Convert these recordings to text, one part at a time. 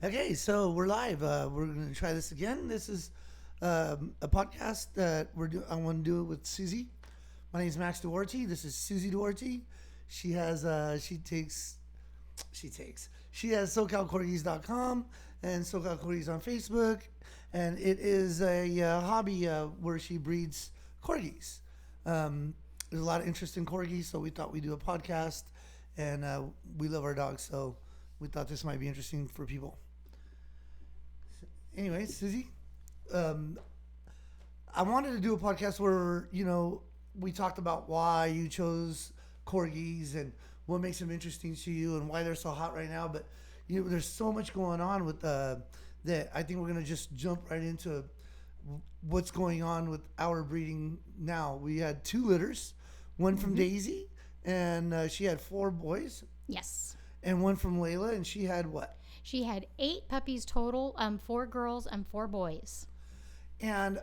Okay, so we're live. We're going to try this again. This is a podcast that I want to do it with Suzi. My name is Max Duarte. This is Suzi Duarte. She has she has SoCalCorgis.com and SoCal Corgis on Facebook, and it is a hobby where she breeds corgis. There's a lot of interest in corgis, so we thought we'd do a podcast, and we love our dogs, so we thought this might be interesting for people. Anyway, Suzi, I wanted to do a podcast where, we talked about why you chose corgis and what makes them interesting to you and why they're so hot right now. But, there's so much going on with that I think we're going to just jump right into what's going on with our breeding now. We had 2 litters, one from Daisy, and she had 4 boys. Yes. And one from Layla, and she had what? She had 8 puppies total, 4 girls and 4 boys. And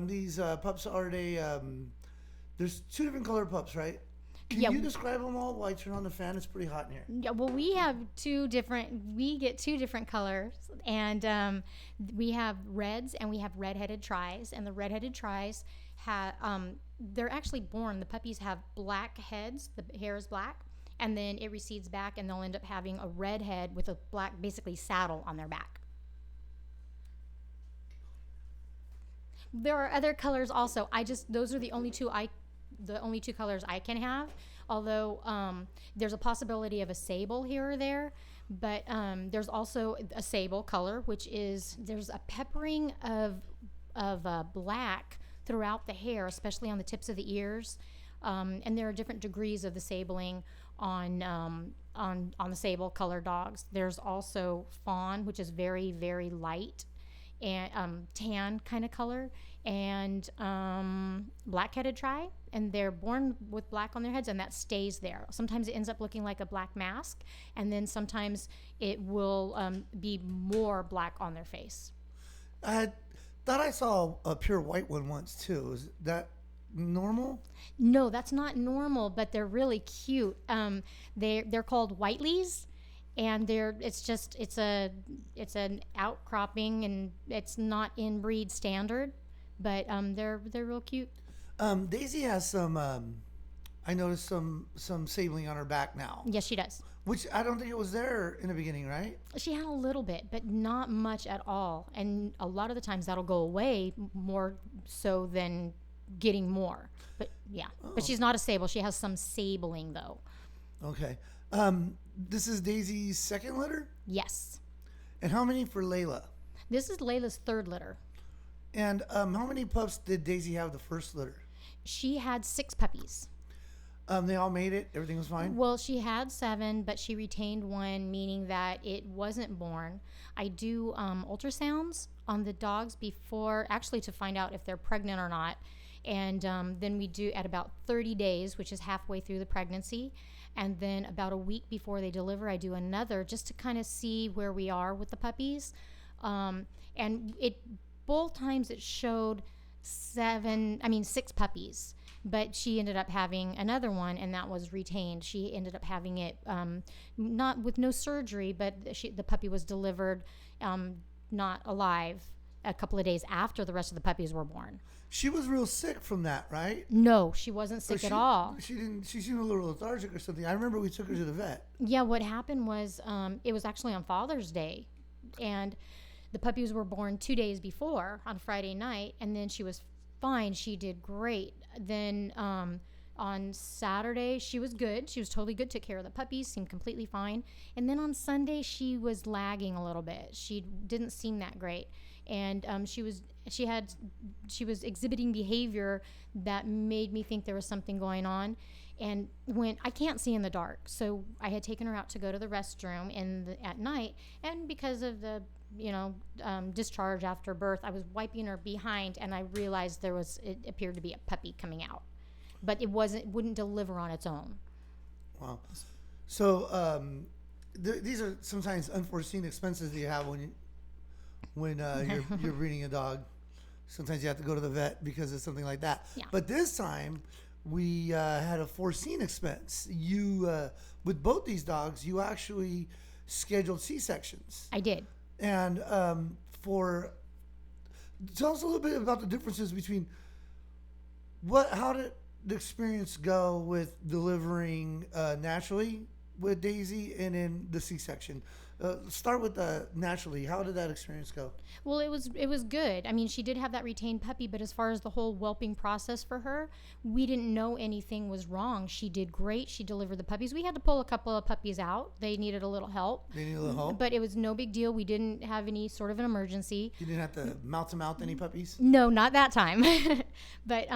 these pups are there's 2 different color pups, right? Can you describe them all while I turn on the fan? It's pretty hot in here. Yeah, well, we get 2 different colors, and we have reds and we have red-headed tries, and the red-headed tries they're actually born, the puppies have black heads, the hair is black, and then it recedes back, and they'll end up having a red head with a black, basically, saddle on their back. There are other colors also. Those are the only two colors I can have. Although there's a possibility of a sable here or there, but there's also a sable color, which is there's a peppering of black throughout the hair, especially on the tips of the ears, and there are different degrees of the sabling on the sable color dogs. There's also fawn, which is very, very light and tan kind of color, and black-headed tri, and they're born with black on their heads, and that stays there. Sometimes it ends up looking like a black mask, and then sometimes it will be more black on their face. I thought I saw a pure white one once too. Is that normal? No, that's not normal, but they're really cute. They're called Whiteleys, and it's an outcropping, and it's not in breed standard, but they're real cute. Daisy has some. I noticed some sabling on her back now. Yes, she does. Which I don't think it was there in the beginning, right? She had a little bit, but not much at all. And a lot of the times that'll go away more so than getting more. But yeah, But she's not a sable. She has some sabling though. Okay. This is Daisy's 2nd litter? Yes. And how many for Layla? This is Layla's 3rd litter. And how many pups did Daisy have the 1st litter? She had 6 puppies. They all made it? Everything was fine? Well, she had 7, but she retained 1, meaning that it wasn't born. I do ultrasounds on the dogs before, actually to find out if they're pregnant or not. And then we do at about 30 days, which is halfway through the pregnancy. And then about a week before they deliver, I do another just to kind of see where we are with the puppies. And both times it showed 6 puppies. But she ended up having another one, and that was retained. She ended up having it not with no surgery, but the puppy was delivered not alive a couple of days after the rest of the puppies were born. She was real sick from that, right? No, she wasn't sick at all. She seemed a little lethargic or something. I remember we took her to the vet. Yeah, what happened was it was actually on Father's Day, and the puppies were born 2 days before on Friday night, and then she was fine. She did great. Then on Saturday, she was good. She was totally good, took care of the puppies, seemed completely fine. And then on Sunday, she was lagging a little bit. She didn't seem that great. And she was exhibiting behavior that made me think there was something going on. And when I can't see in the dark, so I had taken her out to go to the restroom at night, and because of the discharge after birth, I was wiping her behind, and I realized it appeared to be a puppy coming out, but it wouldn't deliver on its own. Wow. So these are sometimes unforeseen expenses that you have when you're breeding a dog. Sometimes you have to go to the vet because of something like that. Yeah. But this time we had a foreseen expense. You with both these dogs, you actually scheduled C-sections. I did. And for tell us a little bit about the differences between how did the experience go with delivering naturally with Daisy and in the C-section. Start with naturally. How did that experience go? Well, it was good. I mean, she did have that retained puppy, but as far as the whole whelping process for her, we didn't know anything was wrong. She did great. She delivered the puppies. We had to pull a couple of puppies out. They needed a little help. They needed a little help, but it was no big deal. We didn't have any sort of an emergency. You didn't have to mouth to mouth any puppies. No, not that time. But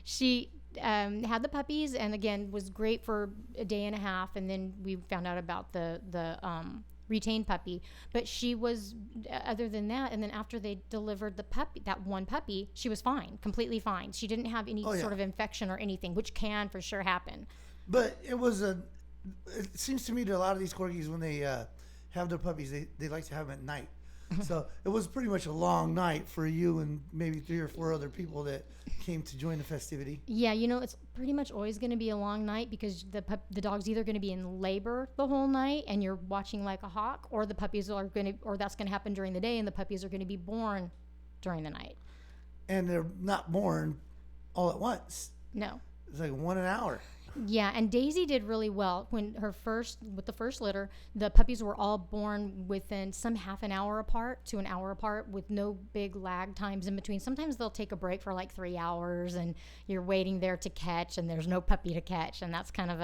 she had the puppies, and again was great for a day and a half, and then we found out about the retained puppy. But she was, other than that, and then after they delivered the puppy, that one puppy, she was fine, completely fine. She didn't have any sort of infection or anything, which can for sure happen. But it seems to me that a lot of these corgis, when they have their puppies, they like to have them at night. So it was pretty much a long night for you and maybe 3 or 4 other people that came to join the festivity. Yeah, it's pretty much always going to be a long night because the dog's either going to be in labor the whole night and you're watching like a hawk, or the puppies are going to, or that's going to happen during the day and the puppies are going to be born during the night. And they're not born all at once. No. It's like one an hour. Yeah, and Daisy did really well with the first litter. The puppies were all born within some half an hour apart to an hour apart with no big lag times in between. Sometimes they'll take a break for like 3 hours and you're waiting there to catch and there's no puppy to catch, and that's kind of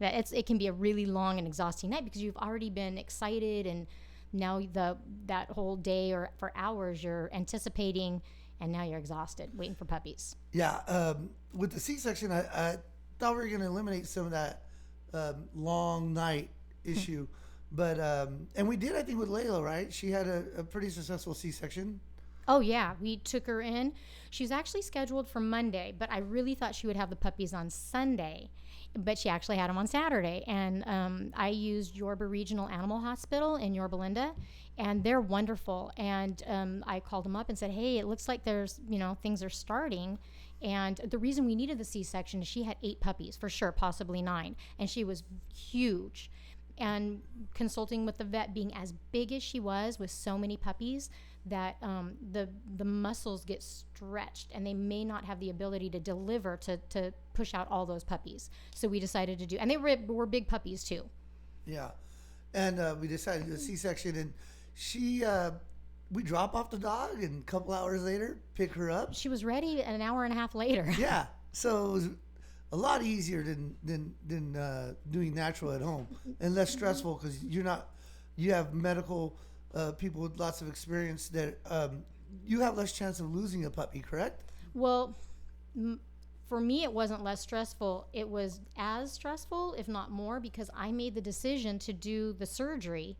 it can be a really long and exhausting night because you've already been excited, and now that whole day or for hours you're anticipating, and now you're exhausted waiting for puppies. Yeah, with the C-section, I thought we were going to eliminate some of that long night issue, but and we did, I think, with Layla, right? She had a pretty successful C-section. Oh yeah, we took her in. She was actually scheduled for Monday, but I really thought she would have the puppies on Sunday, but she actually had them on Saturday. And I used Yorba Regional Animal Hospital in Yorba Linda, and they're wonderful. And I called them up and said, hey, it looks like there's, things are starting. And the reason we needed the C-section is she had 8 puppies, for sure, possibly 9. And she was huge. And consulting with the vet, being as big as she was with so many puppies, that the muscles get stretched and they may not have the ability to deliver to push out all those puppies. So we decided to do, and they were big puppies too. Yeah. And we decided to do a C-section, and we drop off the dog, and a couple hours later, pick her up. She was ready an hour and a half later. Yeah. So it was a lot easier than doing natural at home, and less stressful because you have medical people with lots of experience that you have less chance of losing a puppy, correct? Well, for me, it wasn't less stressful. It was as stressful, if not more, because I made the decision to do the surgery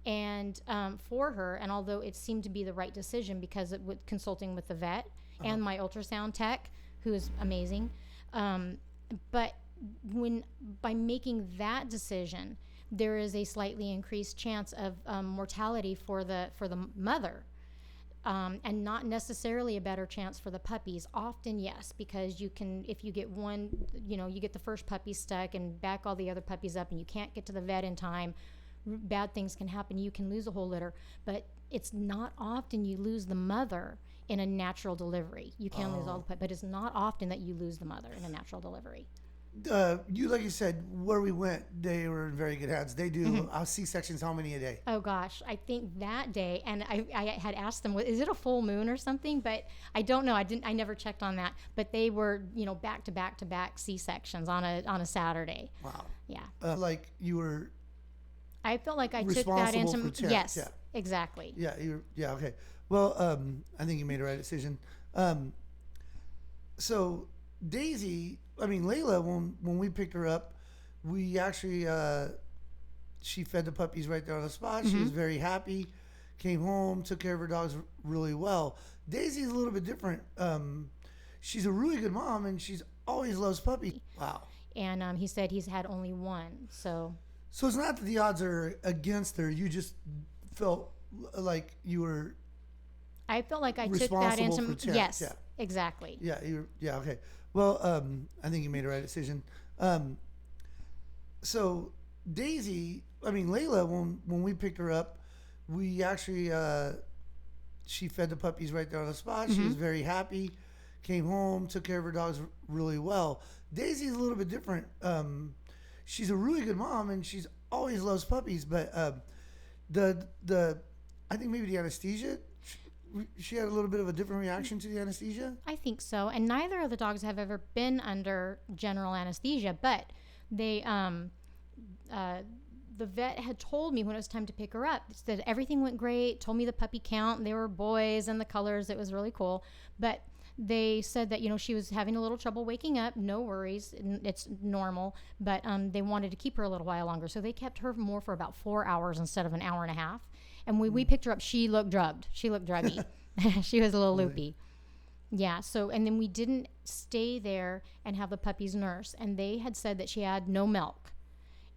and for her. And although it seemed to be the right decision because with consulting with the vet and my ultrasound tech, who is amazing, but by making that decision, there is a slightly increased chance of mortality for the mother, and not necessarily a better chance for the puppies. Often, yes, because if you get one, you get the first puppy stuck and back all the other puppies up, and you can't get to the vet in time. Bad things can happen. You can lose a whole litter, but it's not often you lose the mother in a natural delivery. You can lose all the puppies, but it's not often that you lose the mother in a natural delivery. Like you said, where we went, they were in very good hands. They do C-sections how many a day? Oh gosh, I think that day, and I had asked them, is it a full moon or something? But I don't know. I never checked on that. But they were, back to back to back C-sections on a Saturday. Wow. Yeah. Like you were. I felt like I took that into yes, yeah. Exactly. Yeah. Okay. Well, I think you made the right decision. So Daisy. Layla, when we picked her up, we actually, she fed the puppies right there on the spot. She was very happy, came home, took care of her dogs really well. Daisy's a little bit different. She's a really good mom, and she's always loves puppies. Wow. And he said he's had only one, so. So it's not that the odds are against her. You just felt like you were. I felt like I took that into. Yes, yeah. Exactly. Yeah. Yeah. Okay. Well, I think you made the right decision. So Daisy, Layla, when we picked her up, we actually she fed the puppies right there on the spot. She was very happy. Came home, took care of her dogs really well. Daisy's a little bit different. She's a really good mom, and she's always loves puppies. But the I think maybe the anesthesia. She had a little bit of a different reaction to the anesthesia. I think so. And neither of the dogs have ever been under general anesthesia, but they the vet had told me when it was time to pick her up that everything went great, told me the puppy count, and they were boys and the colors. It was really cool. But they said that, she was having a little trouble waking up. No worries. It's normal. But they wanted to keep her a little while longer. So they kept her more for about 4 hours instead of an hour and a half. And when we picked her up, she looked drugged. She looked druggy. She was a little loopy. Yeah. So, and then we didn't stay there and have the puppies nurse. And they had said that she had no milk.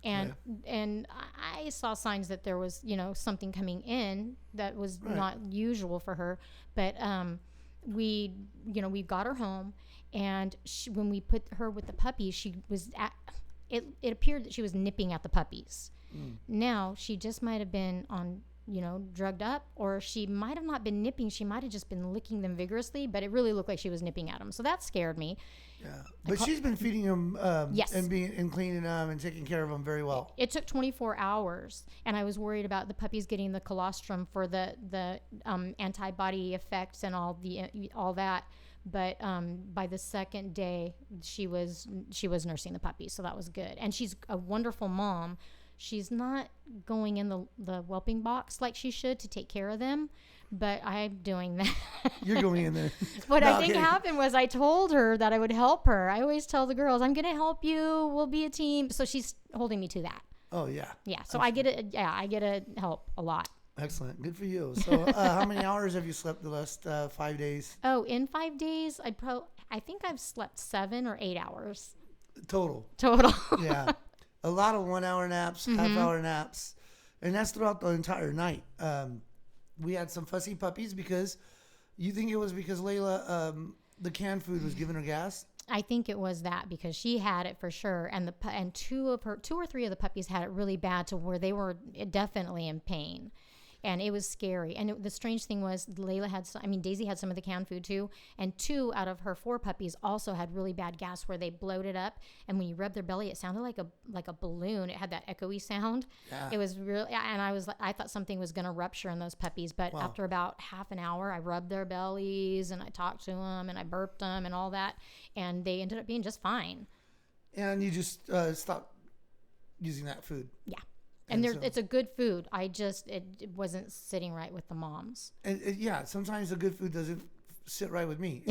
And I saw signs that there was, something coming in that was not usual for her. But we got her home, and when we put her with the puppies, she was it appeared that she was nipping at the puppies. Now, she just might have been on, drugged up, or she might have not been nipping. She might have just been licking them vigorously, but it really looked like she was nipping at them. So that scared me. Yeah, but she's been feeding them yes. and cleaning them and taking care of them very well. It took 24 hours, and I was worried about the puppies getting the colostrum for the antibody effects and all that. But by the second day, she was nursing the puppies, so that was good. And she's a wonderful mom. She's not going in the whelping box like she should to take care of them, but I'm doing that. You're going in there. What I think happened was I told her that I would help her. I always tell the girls, I'm going to help you. We'll be a team. So she's holding me to that. Oh, yeah. Yeah. So I get to help a lot. Excellent. Good for you. So how many hours have you slept the last 5 days? Oh, in 5 days, I think I've slept 7 or 8 hours. Total. Yeah. A lot of 1 hour naps, half-hour naps, and that's throughout the entire night. We had some fussy puppies because you think it was because Layla, the canned food was giving her gas? I think it was that because she had it for sure, and two or three of the puppies had it really bad to where they were definitely in pain. And it was scary. And the strange thing was Daisy had some of the canned food too. And 2 out of her 4 puppies also had really bad gas where they bloated up. And when you rubbed their belly, it sounded like a balloon. It had that echoey sound. Yeah. It was really, and I thought something was going to rupture in those puppies. But after about half an hour, I rubbed their bellies and I talked to them and I burped them and all that. And they ended up being just fine. And you just stopped using that food. Yeah. And it's a good food. It wasn't sitting right with the moms. And sometimes the good food doesn't sit right with me.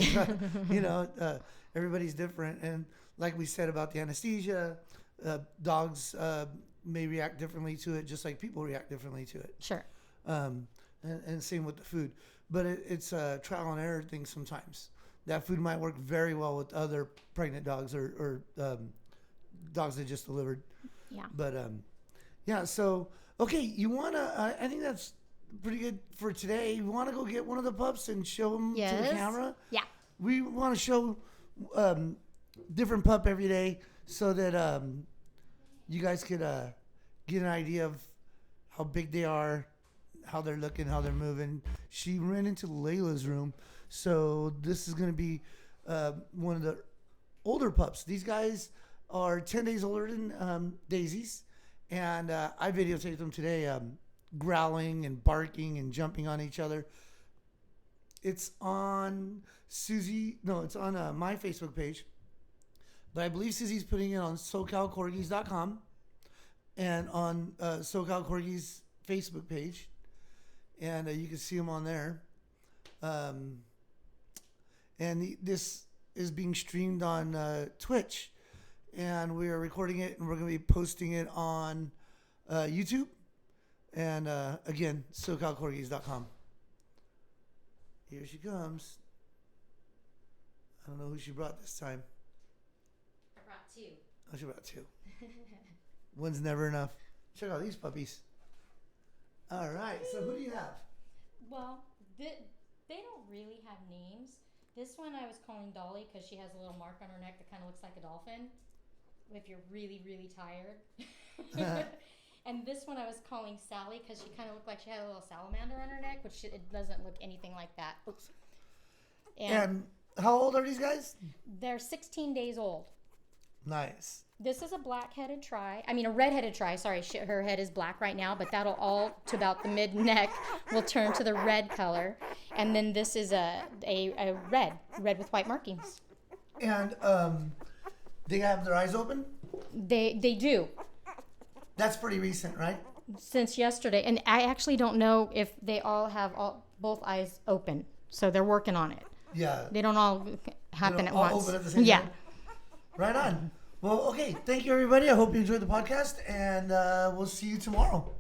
Everybody's different. And like we said about the anesthesia, dogs may react differently to it, just like people react differently to it. Sure. And same with the food. But it's a trial and error thing sometimes. That food might work very well with other pregnant dogs or dogs that just delivered. Yeah. But yeah, so, okay, you want to, I think that's pretty good for today. You want to go get one of the pups and show them to the camera? Yeah. We want to show different pup every day so that you guys could get an idea of how big they are, how they're looking, how they're moving. She ran into Layla's room, so this is going to be one of the older pups. These guys are 10 days older than Daisy's. And I videotaped them today growling and barking and jumping on each other. It's on it's on my Facebook page. But I believe Suzi's putting it on SoCalCorgis.com and on SoCal Corgis Facebook page. And you can see them on there. And this is being streamed on Twitch. And we are recording it, and we're going to be posting it on YouTube. And again, SoCalCorgis.com. Here she comes. I don't know who she brought this time. I brought 2. Oh, she brought 2. One's never enough. Check out these puppies. All right. So who do you have? Well, they don't really have names. This one I was calling Dolly because she has a little mark on her neck that kind of looks like a dolphin. If you're really, really tired. And this one I was calling Sally because she kind of looked like she had a little salamander on her neck, which it doesn't look anything like that. And how old are these guys? They're 16 days old. Nice. This is a a red-headed tri. Sorry, her head is black right now, but that'll all to about the mid-neck will turn to the red color. And then this is a red with white markings. And they have their eyes open? They do. That's pretty recent, right? Since yesterday. And I actually don't know if they all have both eyes open. So they're working on it. Yeah. They don't all happen at once. Open at the same time? Right on. Well, okay. Thank you, everybody. I hope you enjoyed the podcast, and we'll see you tomorrow.